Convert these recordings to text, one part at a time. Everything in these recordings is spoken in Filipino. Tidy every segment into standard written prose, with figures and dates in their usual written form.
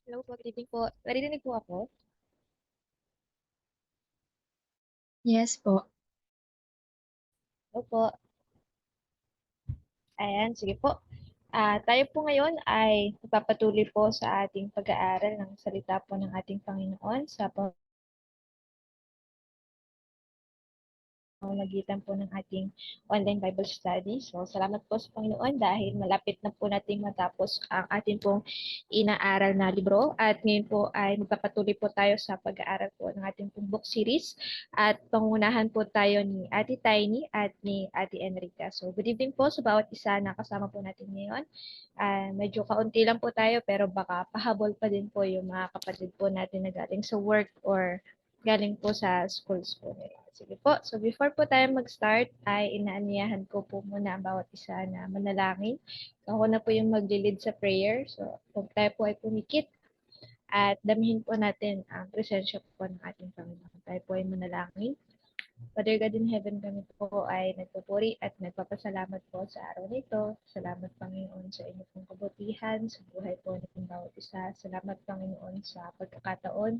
Hello po, good evening po. Naririnig po ako? Yes po. Hello po. Ayan, sige po. Tayo po ngayon ay magpapatuloy po sa ating pag-aaral ng salita po ng ating Panginoon sa pamamagitan po ng ating online Bible study. So, salamat po sa Panginoon dahil malapit na po nating matapos ang ating pong inaaral na libro. At ngayon po ay magpapatuloy po tayo sa pag-aaral po ng ating pong book series. At pangunahan po tayo ni Ate Tiny at ni Ate Enrica. So, good evening po sa bawat isa na kasama po natin ngayon. Medyo kaunti lang po tayo pero baka pahabol pa din po yung mga kapatid po natin na galing sa work or galing po sa schools po nila. Sige po. So before po tayo mag-start, ay inaanyahan ko po muna ang bawat isa na manalangin. So ako na po yung mag-lead sa prayer. So kung tayo po ay pumikit at damihin po natin ang presensya po ng ating Panginoon. Tayo po ay manalangin. Father God in heaven, kami po ay nagpupuri at nagpapasalamat po sa araw na ito. Salamat, Panginoon, sa inyong pong kabutihan, sa buhay po ng bawat isa. Salamat, Panginoon, sa pagkakataon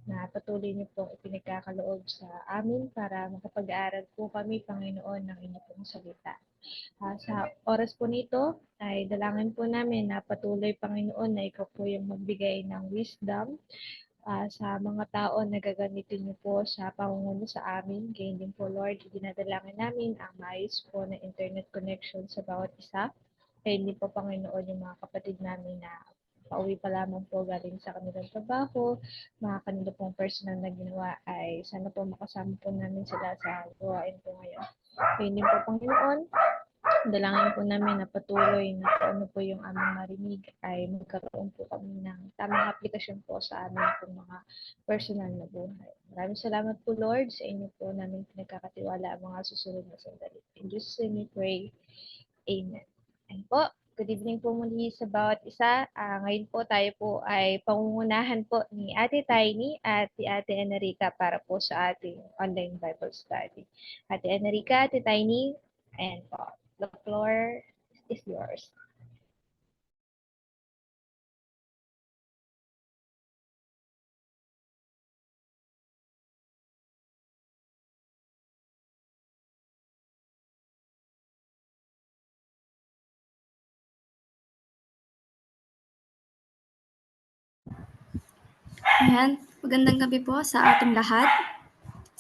na patuloy niyo pong ipinagkakaloob sa amin para makapag-aaral po kami, Panginoon, ng inyong pong salita. Sa oras po nito ay dalangin po namin na patuloy, Panginoon, na ikaw po yung magbigay ng wisdom sa mga tao na gagamitin niyo po sa pamumuno sa amin. Ganyan din po, Lord, dinadalangin namin ang maayos po na internet connection sa bawat isa. Kaya din po, Panginoon, yung mga kapatid namin na pauwi pa lamang po galing sa kanilang trabaho, mga kanila pong personal na ginawa ay sana po makasama po namin sila sa gawain po ngayon. Kaya din po, Panginoon, dalangin po namin na patuloy na kung ano po yung aming marinig ay magkaroon po kami ng tamang aplikasyon po sa aming po mga personal na buhay. Maraming salamat po, Lord, sa inyo po namin pinagkakatiwala ang mga susunod na sandali. In Jesus' name we pray. Amen. Ayan po. Good evening po muli sa bawat isa. Ngayon po tayo po ay pangungunahan po ni Ate Tiny at si Ate Enrica para po sa ating online Bible study. Ate Enrica, Ate Tiny, and po. The floor is yours. Ayan, magandang gabi po sa ating lahat.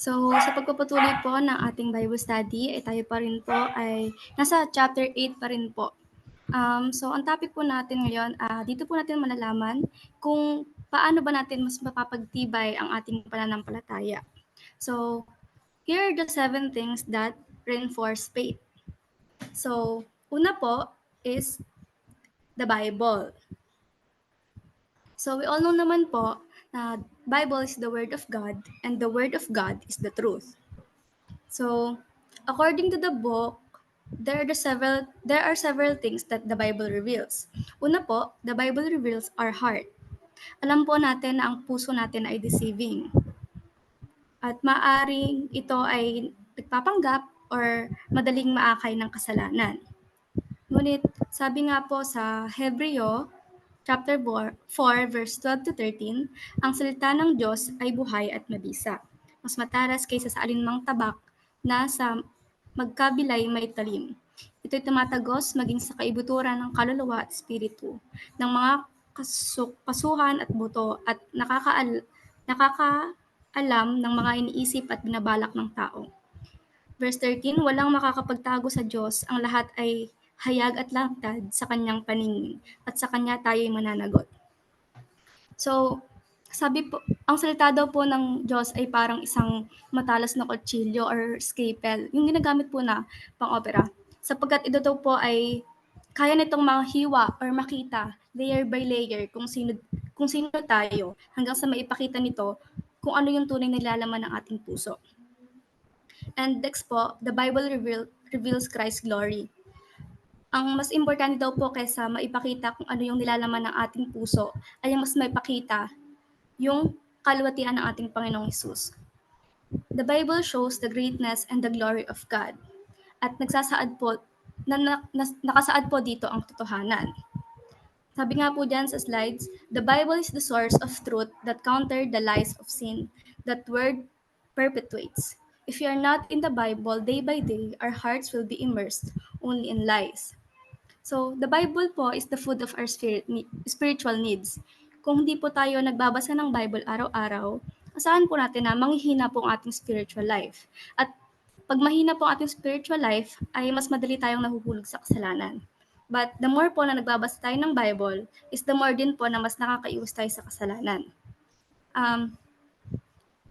So, sa pagpapatuloy po ng ating Bible study, tayo pa rin po ay nasa chapter 8 pa rin po. So, ang topic po natin ngayon, dito po natin malalaman kung paano ba natin mas mapapagtibay ang ating pananampalataya. So, here are the 7 things that reinforce faith. So, una po is the Bible. So we all know naman po na Bible is the Word of God and the Word of God is the truth. So according to the book, there are several things that the Bible reveals. Una po, the Bible reveals our heart. Alam po natin na ang puso natin ay deceiving. At maaring ito ay nagpapanggap or madaling maakay ng kasalanan. Ngunit sabi nga po sa Hebreo chapter 4, verse 12 to 13, ang salita ng Diyos ay buhay at mabisa, mas matalas kaysa sa alinmang tabak na sa magkabilay may talim. Ito'y tumatagos maging sa kaibuturan ng kaluluwa at espiritu, ng mga kasuhan at buto at nakakaalam ng mga iniisip at binabalak ng tao. Verse 13, walang makakapagtago sa Diyos, ang lahat ay hayag at lantad sa kanyang paningin, at sa kanya tayo'y mananagot. So, sabi po, ang salita daw po ng Diyos ay parang isang matalas na kutsilyo or scalpel, yung ginagamit po na pang-opera. Sapagkat ito daw po ay kaya nitong mahiwa or makita layer by layer kung sino tayo hanggang sa maipakita nito kung ano yung tunay na nilalaman ng ating puso. And next po, the Bible reveals Christ's glory. Ang mas importante daw po kaysa maipakita kung ano yung nilalaman ng ating puso ay mas maipakita yung kalwatian ng ating Panginoong Hesus. The Bible shows the greatness and the glory of God. At nagsasaad po, nakasaad po dito ang totohanan. Sabi nga po dyan sa slides, the Bible is the source of truth that counter the lies of sin that word perpetuates. If you are not in the Bible day by day, our hearts will be immersed only in lies. So, the Bible po is the food of our spiritual needs. Kung hindi po tayo nagbabasa ng Bible araw-araw, asahan po natin na manghihina po ang ating spiritual life. At pag mahina po ang ating spiritual life, ay mas madali tayong nahuhulog sa kasalanan. But the more po na nagbabasa tayo ng Bible, is the more din po na mas nakakaiwas tayo sa kasalanan.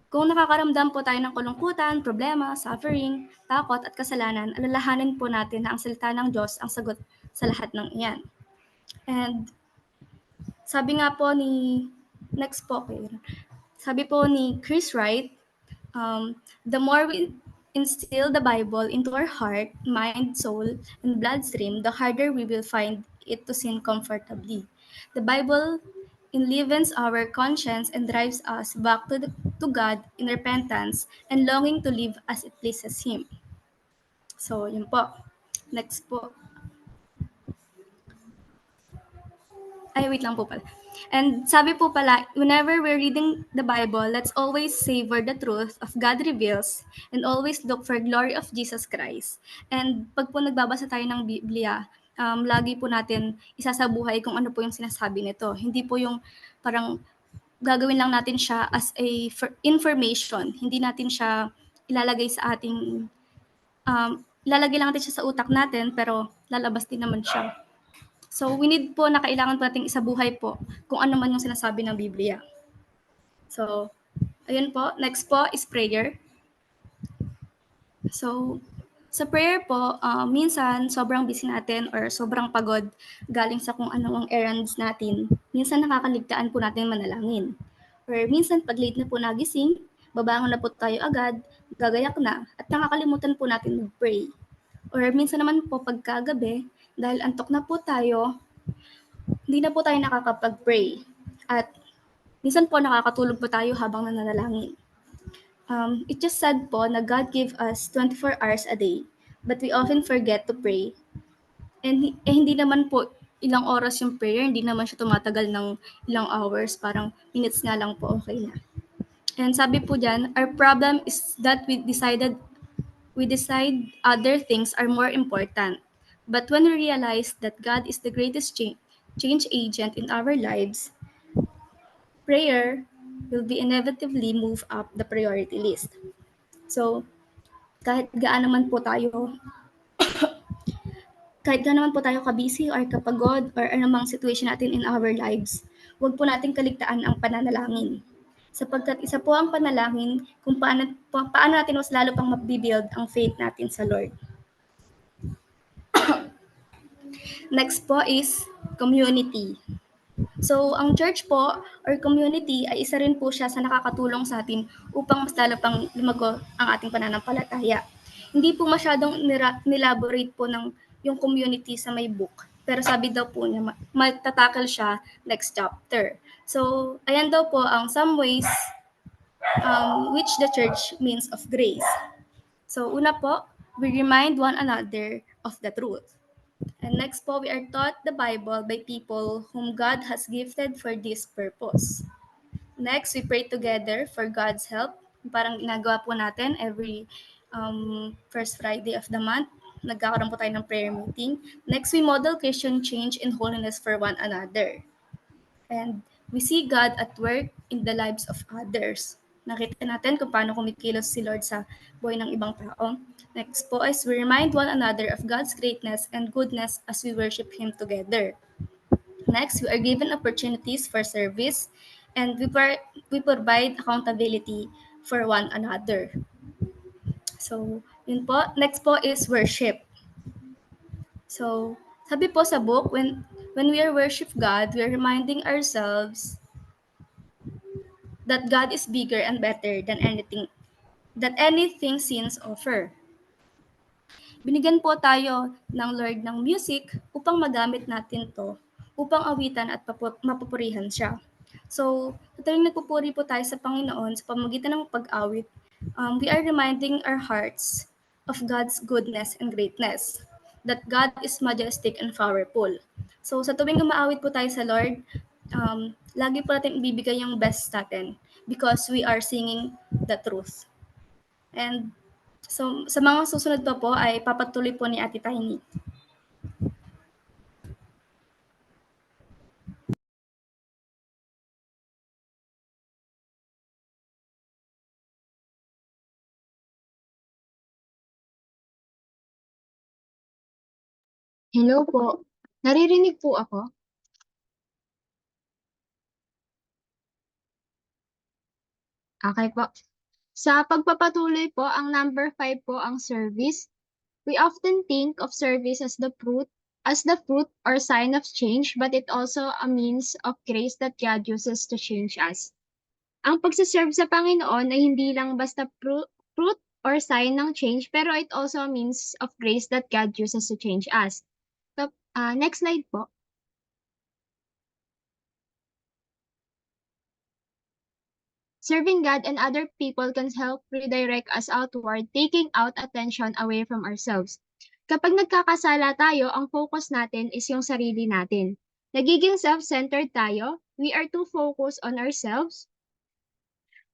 Kung nakakaramdam po tayo ng kalungkutan, problema, suffering, takot at kasalanan, alalahanin po natin na ang salita ng Diyos ang sagot sa lahat ng iyan. And sabi nga po ni, next po, sabi po ni Chris Wright, the more we instill the Bible into our heart, mind, soul, and bloodstream, the harder we will find it to sin comfortably. The Bible enlivens our conscience and drives us back to God in repentance and longing to live as it pleases Him. So, yun po. Next po. Ay, wait lang po pala. And sabi po pala, whenever we're reading the Bible, let's always savor the truth of God reveals and always look for glory of Jesus Christ. And pag po nagbabasa tayo ng Biblia, lagi po natin isasabuhay kung ano po yung sinasabi nito. Hindi po yung parang gagawin lang natin siya as a information. Hindi natin siya ilalagay sa ating, ilalagay lang natin siya sa utak natin, pero lalabas din naman siya. So, we need po na kailangan po nating isabuhay po kung ano man yung sinasabi ng Biblia. So, ayun po. Next po is prayer. So, sa prayer po, minsan sobrang busy natin or sobrang pagod galing sa kung ano ang errands natin. Minsan nakakaligtaan po natin manalangin. Or minsan pag late na po nagising, babangon na po tayo agad, gagayak na, at nakakalimutan po natin mag-pray. Or minsan naman po pagkagabi, dahil antok na po tayo, hindi na po tayo nakakapag-pray. At minsan po nakakatulog po tayo habang nananalangin. It just said po na God gave us 24 hours a day, but we often forget to pray. And hindi naman po ilang oras yung prayer, hindi naman siya tumatagal ng ilang hours, parang minutes nga lang po, okay na. And sabi po dyan, our problem is that we decide other things are more important. But when we realize that God is the greatest change agent in our lives, prayer will be inevitably move up the priority list. So, kahit gaano man po tayo kabisi or kapagod or anumang situation natin in our lives, huwag po nating kaligtaan ang pananalangin. Sapagkat isa po ang panalangin kung paano natin mas lalo pang mabibuild ang faith natin sa Lord. Next po is community. So, ang church po or community ay isa rin po siya sa nakakatulong sa atin upang mas lalo pang lumago ang ating pananampalataya. Hindi po masyadong nilaborate po ng yung community sa may book. Pero sabi daw po niya, magtatakal siya next chapter. So, ayan daw po ang some ways which the church means of grace. So, una po, we remind one another of the truth. And next po, we are taught the Bible by people whom God has gifted for this purpose. Next, we pray together for God's help. Parang ginagawa po natin every first Friday of the month. Nagkakaroon po tayo ng prayer meeting. Next, we model Christian change and holiness for one another. And we see God at work in the lives of others. Nakita natin kung paano kumikilos si Lord sa buhay ng ibang tao. Next po is we remind one another of God's greatness and goodness as we worship Him together. Next, we are given opportunities for service and we provide accountability for one another. So, yun po. Next po is worship. So, sabi po sa book, when we are worship God, we are reminding ourselves that God is bigger and better than anything sins offer. Binigyan po tayo ng Lord ng music upang magamit natin to upang awitan at mapupurihan siya. So, tuwing nagpupuri po tayo sa Panginoon sa pamamagitan ng pag-awit, we are reminding our hearts of God's goodness and greatness, that God is majestic and powerful. So, sa tuwing umaawit po tayo sa Lord, lagi po natin ibibigay yung best natin because we are singing the truth. And so, sa mga susunod pa po ay papatuloy po ni Ate Tiny. Hello po. Naririnig po ako? Okay po. Sa pagpapatuloy po, ang number 5 po ang service. We often think of service as the fruit or sign of change, but it also a means of grace that God uses to change us. Ang pagsiserve sa Panginoon ay hindi lang basta fruit or sign ng change, pero it also a means of grace that God uses to change us. So, next slide po. Serving God and other people can help redirect us outward, taking out attention away from ourselves. Kapag nagkakasala tayo, ang focus natin is yung sarili natin. Nagiging self-centered tayo, we are too focused on ourselves,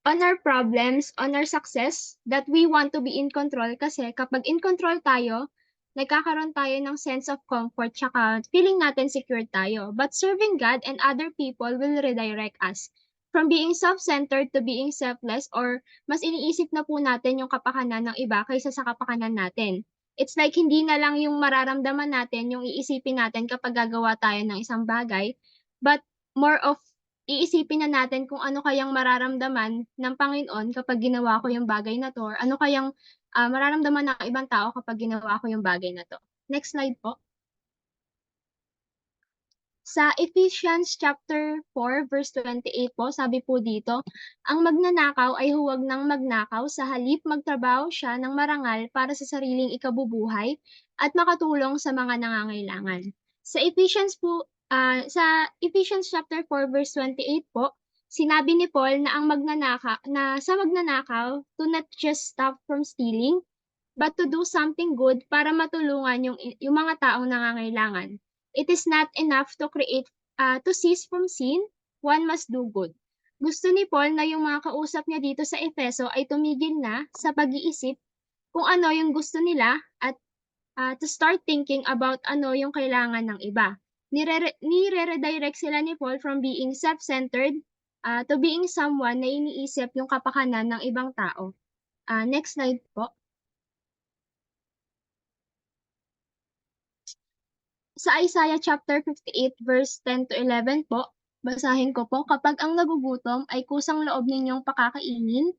on our problems, on our success, that we want to be in control kasi kapag in control tayo, nagkakaroon tayo ng sense of comfort tsaka feeling natin secure tayo. But serving God and other people will redirect us from being self-centered to being selfless, or mas iniisip na po natin yung kapakanan ng iba kaysa sa kapakanan natin. It's like hindi na lang yung mararamdaman natin yung iisipin natin kapag gagawa tayo ng isang bagay, but more of iisipin na natin kung ano kayang mararamdaman ng Panginoon kapag ginawa ko yung bagay na to, or ano kayang mararamdaman ng ibang tao kapag ginawa ko yung bagay na to. Next slide po. Sa Ephesians chapter 4 verse 28 po, sabi po dito, ang magnanakaw ay huwag nang magnakaw, sa halip magtrabaho siya ng marangal para sa sariling ikabubuhay at makatulong sa mga nangangailangan. Sa Ephesians chapter 4 verse 28 po, sinabi ni Paul na sa magnanakaw, to not just stop from stealing, but to do something good para matulungan yung mga taong nangangailangan. It is not enough to cease from sin, one must do good. Gusto ni Paul na yung mga kausap niya dito sa Efeso ay tumigil na sa pag-iisip kung ano yung gusto nila at to start thinking about ano yung kailangan ng iba. Nire-redirect sila ni Paul from being self-centered to being someone na iniisip yung kapakanan ng ibang tao. Next slide po. Sa Isaiah chapter 58 verse 10 to 11 po, basahin ko po, kapag ang nagugutom ay kusang loob ninyong pakakainin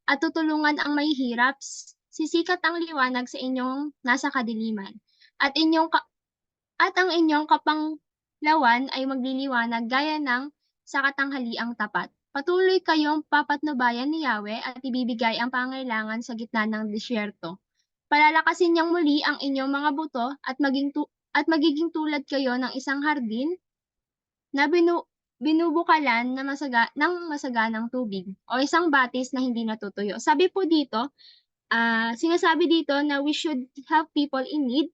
at tutulungan ang mahihirap, sisikat ang liwanag sa inyong nasa kadiliman. At ang inyong kapanglawan ay magliliwanag gaya ng sa katanghaliang tapat. Patuloy kayong papatnubayan ni Yahweh at ibibigay ang pangailangan sa gitna ng disyerto. Palalakasin niyang muli ang inyong mga buto at magiging tulad kayo ng isang hardin na binubukalan ng masaganang tubig, o isang batis na hindi natutuyo. Sinasabi dito na we should help people in need.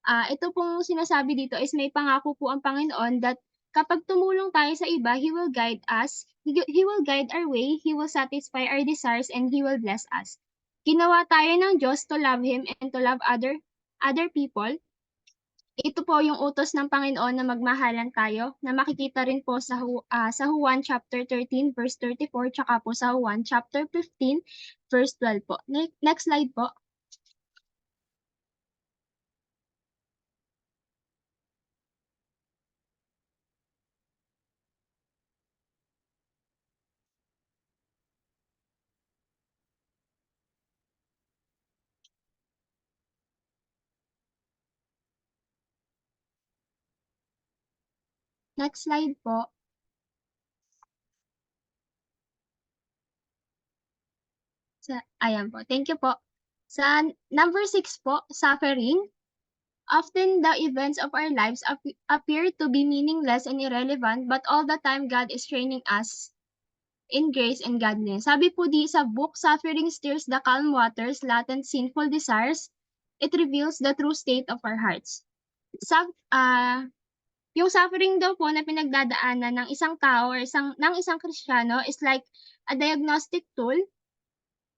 Ito pong sinasabi dito is may pangako po ang Panginoon that kapag tumulong tayo sa iba, He will guide us, He will guide our way, He will satisfy our desires, and He will bless us. Ginawa tayo ng Diyos to love Him and to love other people. Ito po yung utos ng Panginoon na magmahalan tayo, na makikita rin po sa Juan chapter 13 verse 34, tsaka po sa Juan chapter 15 verse 12 po. Next slide po. Next slide po. Ayan po. Thank you po. Sa number 6 po, suffering. Often the events of our lives appear to be meaningless and irrelevant, but all the time God is training us in grace and godliness. Sabi po di sa book, suffering stirs the calm waters, latent sinful desires. It reveals the true state of our hearts. Sa, yung suffering daw po na pinagdadaanan ng isang tao or ng isang Kristiyano is like a diagnostic tool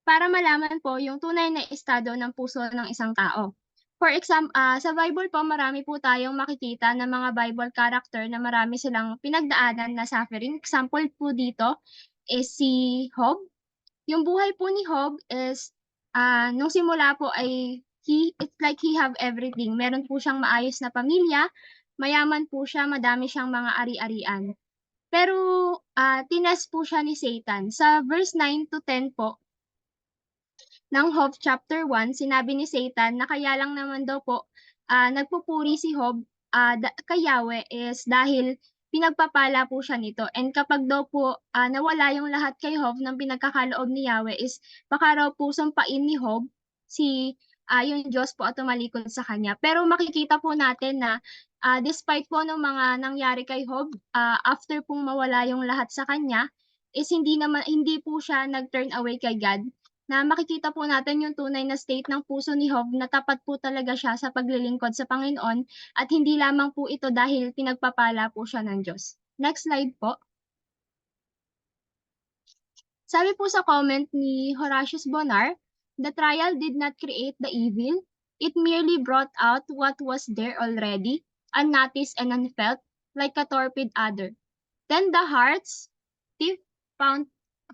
para malaman po yung tunay na estado ng puso ng isang tao. For example, sa Bible po, marami po tayong makikita ng mga Bible character na marami silang pinagdaanan na suffering. Example po dito is si Job. Yung buhay po ni Job is, nung simula po ay, it's like he have everything. Meron po siyang maayos na pamilya, mayaman po siya, madami siyang mga ari-arian. Pero, tinest po siya ni Satan. Sa verse 9 to 10 po, ng Job chapter 1, sinabi ni Satan na kaya lang naman daw po nagpupuri si Job kay Yahweh is dahil pinagpapala po siya nito. And kapag daw po nawala yung lahat kay Job ng pinagkakaloob ni Yahweh is baka raw po sumpain ni Job yung Diyos po at tumalikod sa kanya. Pero makikita po natin na despite po ng mga nangyari kay Job, after pong mawala yung lahat sa kanya, is hindi po siya nag-turn away kay God, na makikita po natin yung tunay na state ng puso ni Job na tapat po talaga siya sa paglilingkod sa Panginoon at hindi lamang po ito dahil pinagpapala po siya ng Diyos. Next slide po. Sabi po sa comment ni Horatius Bonar, the trial did not create the evil. It merely brought out what was there already, unnoticed and unfelt, like a torpid adder. Then the heart's deep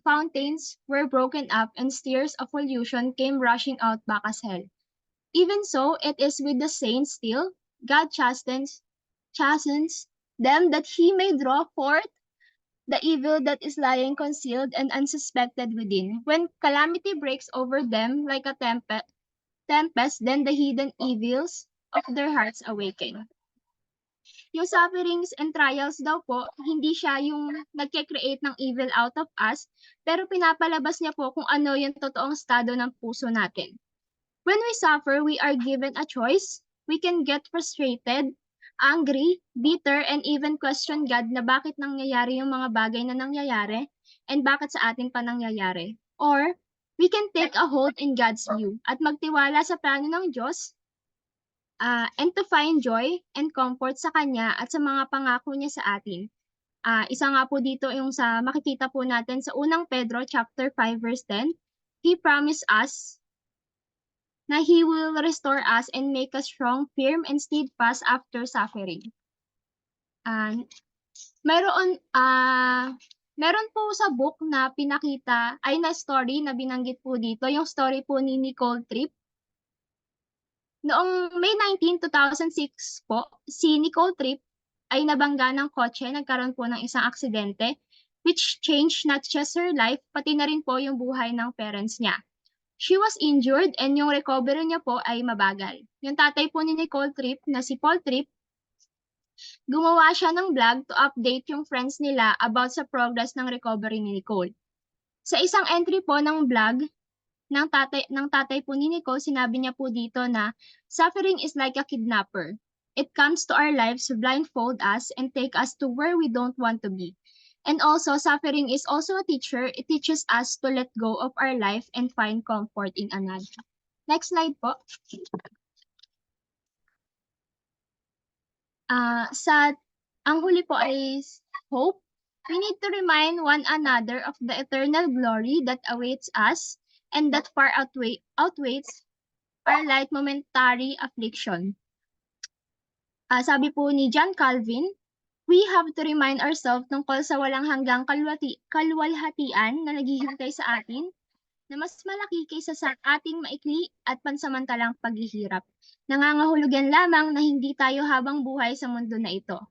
fountains were broken up and tears of pollution came rushing out back as hell. Even so, it is with the saints still. God chastens them that he may draw forth the evil that is lying concealed and unsuspected within. When calamity breaks over them like a tempest, then the hidden evils of their hearts awaken. Yung sufferings and trials daw po, hindi siya yung nagke-create ng evil out of us, pero pinapalabas niya po kung ano yung totoong estado ng puso natin. When we suffer, we are given a choice. We can get frustrated, angry, bitter, and even question God na bakit nangyayari yung mga bagay na nangyayari and bakit sa atin pa nangyayari. Or, we can take a hold in God's view at magtiwala sa plano ng Diyos and to find joy and comfort sa Kanya at sa mga pangako niya sa atin. Isa nga po dito yung sa makikita po natin sa unang Pedro chapter 5 verse 10. He promised us na He will restore us and make us strong, firm, and steadfast after suffering. Meron po sa book na pinakita, na story na binanggit po dito, yung story po ni Nicole Tripp. Noong May 19, 2006 po, si Nicole Tripp ay nabangga ng kotse, nagkaroon po ng isang aksidente, which changed not just her life, pati na rin po yung buhay ng parents niya. She was injured and yung recovery niya po ay mabagal. Yung tatay po ni Nicole Tripp na si Paul Tripp, gumawa siya ng vlog to update yung friends nila about sa progress ng recovery ni Nicole. Sa isang entry po ng vlog ng tatay po ni Nicole, sinabi niya po dito na suffering is like a kidnapper. It comes to our lives, blindfold us, and take us to where we don't want to be. And also, suffering is also a teacher. It teaches us to let go of our life and find comfort in another. Next slide po. Ang huli po ay hope. We need to remind one another of the eternal glory that awaits us and that far outweighs our light momentary affliction. Sabi po ni John Calvin, we have to remind ourselves tungkol sa walang hanggang kaluwalhatian na naghihintay sa atin na mas malaki kaysa sa ating maikli at pansamantalang paghihirap. Nangangahulugan lamang na hindi tayo habang buhay sa mundo na ito.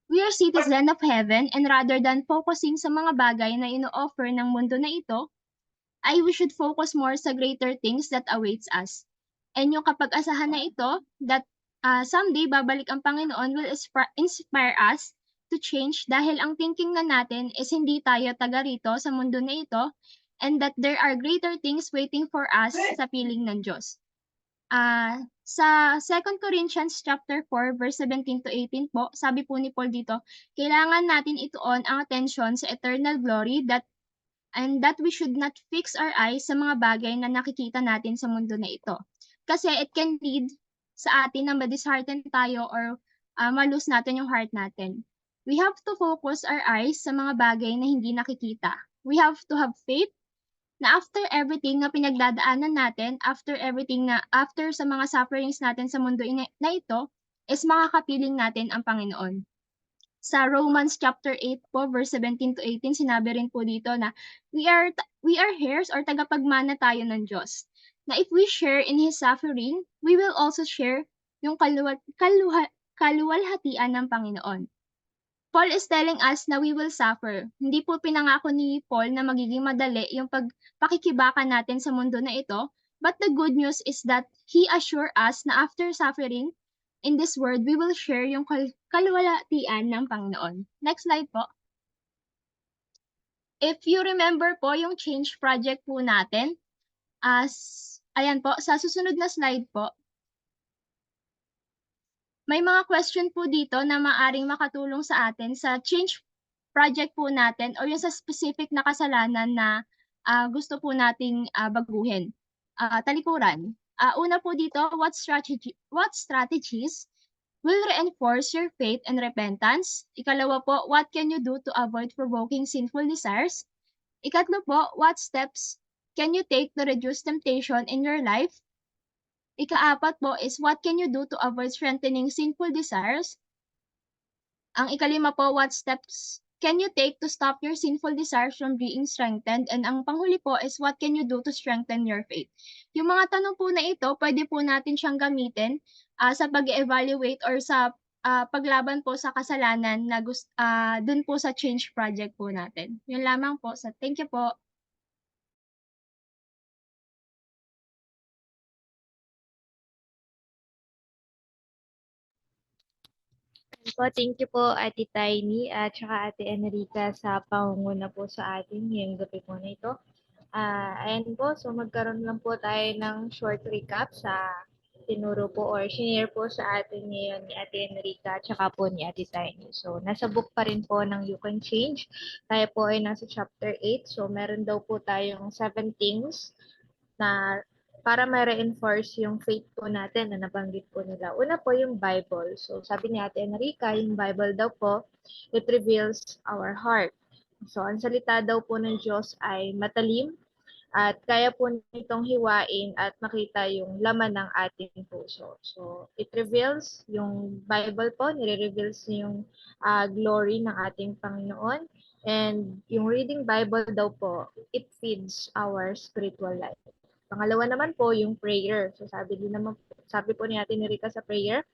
We are citizens of heaven and rather than focusing sa mga bagay na ino-offer ng mundo na ito, we should focus more sa greater things that awaits us. And yung kapag-asahan na ito, that someday babalik ang Panginoon will inspire us to change dahil ang thinking na natin is hindi tayo taga rito sa mundo na ito and that there are greater things waiting for us sa piling ng Diyos. Sa 2 Corinthians chapter 4 verse 17 to 18 po, sabi po ni Paul dito, kailangan natin ituon ang atensyon sa eternal glory and that we should not fix our eyes sa mga bagay na nakikita natin sa mundo na ito. Kasi it can lead sa atin na ma-dishearten tayo or ma-lose natin yung heart natin. We have to focus our eyes sa mga bagay na hindi nakikita. We have to have faith na after everything na pinagdadaanan natin, after sa mga sufferings natin sa mundo na ito, is makakapiling natin ang Panginoon. Sa Romans chapter 8 po, verse 17 to 18, sinabi rin po dito na we are heirs or tagapagmana tayo ng Diyos. Na if we share in His suffering, we will also share yung kaluwalhatian ng Panginoon. Paul is telling us na we will suffer. Hindi po pinangako ni Paul na magiging madali yung pagpakikibaka natin sa mundo na ito, but the good news is that he assure us na after suffering in this world, we will share yung kaluwalhatian ng Panginoon. Next slide po. If you remember po yung change project po natin, ayan po, sa susunod na slide po, may mga question po dito na maaring makatulong sa atin sa change project po natin o yung sa specific na kasalanan na gusto po nating baguhin. Talikuran. Una po dito, what strategies will reinforce your faith and repentance? Ikalawa po, what can you do to avoid provoking sinful desires? Ikatlo po, what steps can you take to reduce temptation in your life? Ikaapat po is what can you do to avoid strengthening sinful desires? Ang ikalima po, what steps can you take to stop your sinful desires from being strengthened? And ang panghuli po is what can you do to strengthen your faith? Yung mga tanong po na ito, pwede po natin siyang gamitin sa pag-evaluate or sa paglaban po sa kasalanan na dun po sa change project po natin. Yun lamang po. Thank you po. Thank you po Ate Tiny at saka Ate Enrica sa pangunguna po sa atin ngayong gabi po na ito. Ayan po, so magkaroon lang po tayo ng short recap sa tinuro po or shinare po sa atin ngayon ni Ate Enrica at saka po ni Ate Tiny. So nasa book pa rin po ng You Can Change. Tayo po ay nasa chapter 8. So meron daw po tayong 7 things na para ma-reinforce yung faith po natin na nabanggit po nila. Una po yung Bible. So sabi ni Ate Enrica, yung Bible daw po, it reveals our heart. So ang salita daw po ng Diyos ay matalim at kaya po nitong hiwain at makita yung laman ng ating puso. So it reveals yung Bible po, nire-reveals yung glory ng ating Panginoon. And yung reading Bible daw po, it feeds our spiritual life. Pangalawa naman po, yung prayer. So sabi po ni Ate Nerica sa prayer,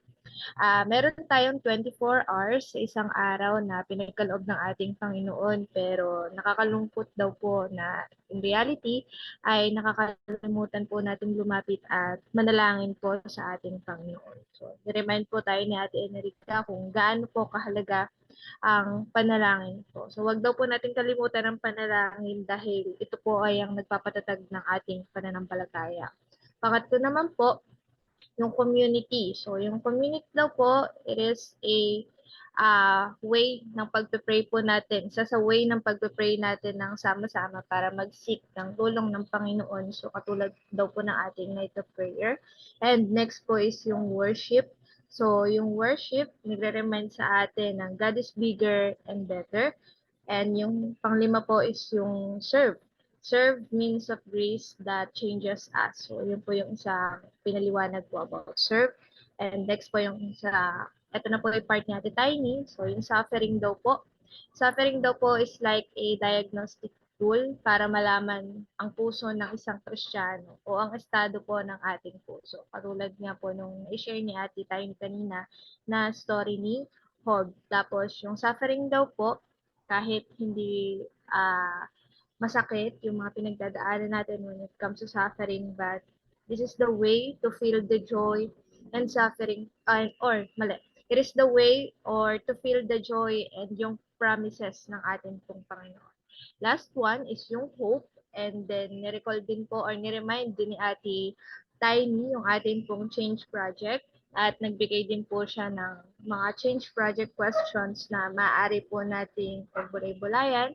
meron tayong 24 hours sa isang araw na pinagkaloob ng ating Panginoon, pero nakakalungkot daw po na in reality ay nakakalimutan po natin lumapit at manalangin po sa ating Panginoon. So, i-remind po tayo ni Ate Enrica kung gaano po kahalaga ang panalangin po. So, wag daw po natin kalimutan ang panalangin dahil ito po ay ang nagpapatatag ng ating pananampalataya. Pangatlo naman po, yung community. So, yung community daw po, it is a way ng pagpe-pray po natin. Sa way ng pagpe-pray natin ng sama-sama para mag-seek ng tulong ng Panginoon. So, katulad daw po ng ating night of prayer. And next po is yung worship. So, yung worship, nagre-remind sa atin ng God is bigger and better. And yung panglima po is yung serve. Serve means of grace that changes us. So, yun po yung isa pinaliwanag po about serve. And next po yung sa, ito na po yung part ni Ate Tiny. So, yung suffering daw po. Suffering daw po is like a diagnostic tool para malaman ang puso ng isang Kristiyano o ang estado po ng ating puso. Katulad nga po nung i-share ni Ate Tiny kanina na story ni Job. Tapos, yung suffering daw po, kahit hindi masakit yung mga pinagdadaanan natin when it comes to suffering, but this is the way to feel the joy and suffering, or mali, it is the way or to feel the joy and yung promises ng ating pong Panginoon. Last one is yung hope. And then, nirecall din po or niremind din ni Ate Tiny yung ating pong change project. At nagbigay din po siya ng mga change project questions na maaari po nating pagbulay-bulayan,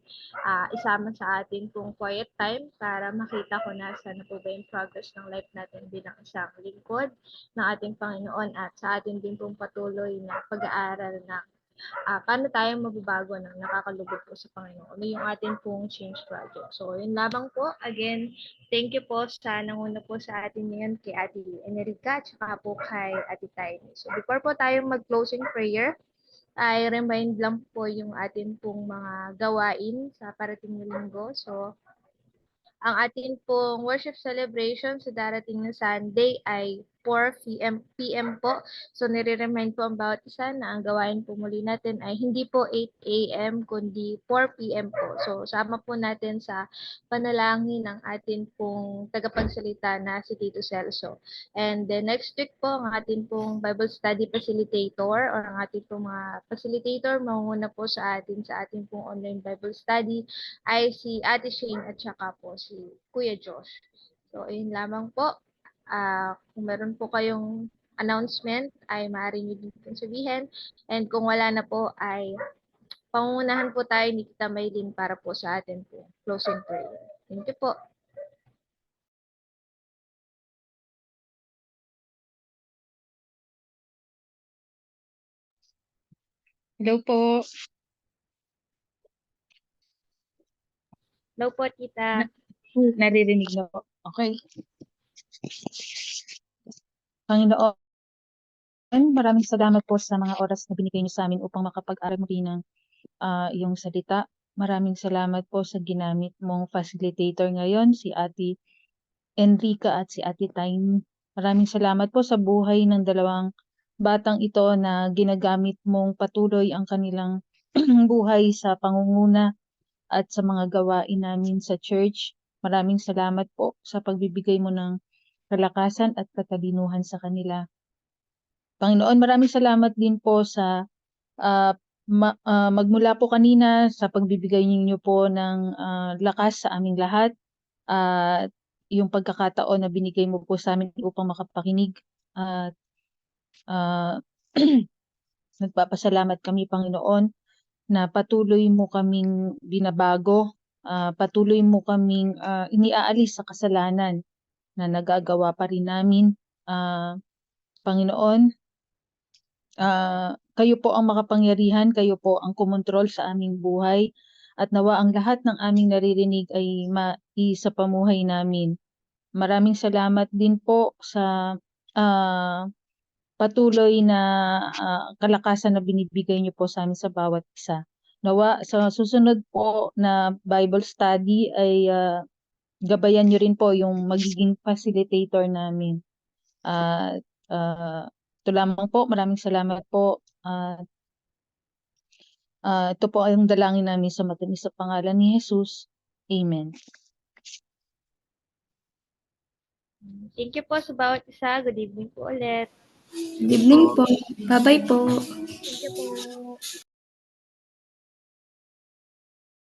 isama sa ating pong quiet time para makita ko na saan na po ba yung progress ng life natin bilang isang lingkod ng ating Panginoon at sa ating din pong patuloy na pag-aaral ng paano tayo mababago ng nakakalugod po sa Panginoon. Ano yung ating pong change project. So, yun lamang po. Again, thank you po sa nanguna po sa atin ngayon kay Ate Enerica at saka po kay Ate Tiny. So, before po tayo mag-closing prayer, I remind lang po yung atin pong mga gawain sa parating na linggo. So, ang atin pong worship celebration sa darating na Sunday ay 4 p.m. po. So, nire-remind po ang bawat isa na ang gawain po muli natin ay hindi po 8 a.m. kundi 4 p.m. po. So, sama po natin sa panalangin ng atin pong tagapagsalita na si Tito Celso. And then next week po, ang atin pong Bible Study Facilitator or ang ating pong mga facilitator, manguna po sa ating pong online Bible Study ay si Ate Shane at saka po si Kuya Josh. So, ayun lamang po. Kung meron po kayong announcement, ay maaari nyo din po sabihin. And kung wala na po, ay pangunahan po tayo ni Tita Maylin para po sa atin po closing prayer. Thank you po. Hello po. Hello po, Tita. Naririnig na po. Okay. Panginoon, maraming salamat po sa mga oras na binigay niyo sa amin upang makapag-aral muli ng iyong salita. Maraming salamat po sa ginamit mong facilitator ngayon, si Ate Enrica at si Ate Tiny. Maraming salamat po sa buhay ng dalawang batang ito na ginagamit mong patuloy ang kanilang buhay sa pangunguna at sa mga gawain namin sa church. Maraming salamat po sa pagbibigay mo ng kalakasan at katalinuhan sa kanila. Panginoon, maraming salamat din po sa magmula po kanina sa pagbibigay ninyo po ng lakas sa aming lahat at yung pagkakataon na binigay mo po sa amin upang makapakinig. At nagpapasalamat kami, Panginoon, na patuloy mo kaming binabago, patuloy mo kaming iniaalis sa kasalanan na nagagawa pa rin namin. Panginoon, kayo po ang makapangyarihan, kayo po ang kumontrol sa aming buhay at nawa ang lahat ng aming naririnig ay sa pamuhay namin. Maraming salamat din po sa patuloy na kalakasan na binibigay niyo po sa amin sa bawat isa. Nawa sa susunod po na Bible study ay gabayan niyo rin po yung magiging facilitator namin. Ito lamang po, maraming salamat po. Ito po ang dalangin namin sa matamis sa pangalan ni Jesus. Amen. Thank you po sa bawat isa. Good evening po ulit. Good evening po. Bye-bye po. Thank you po.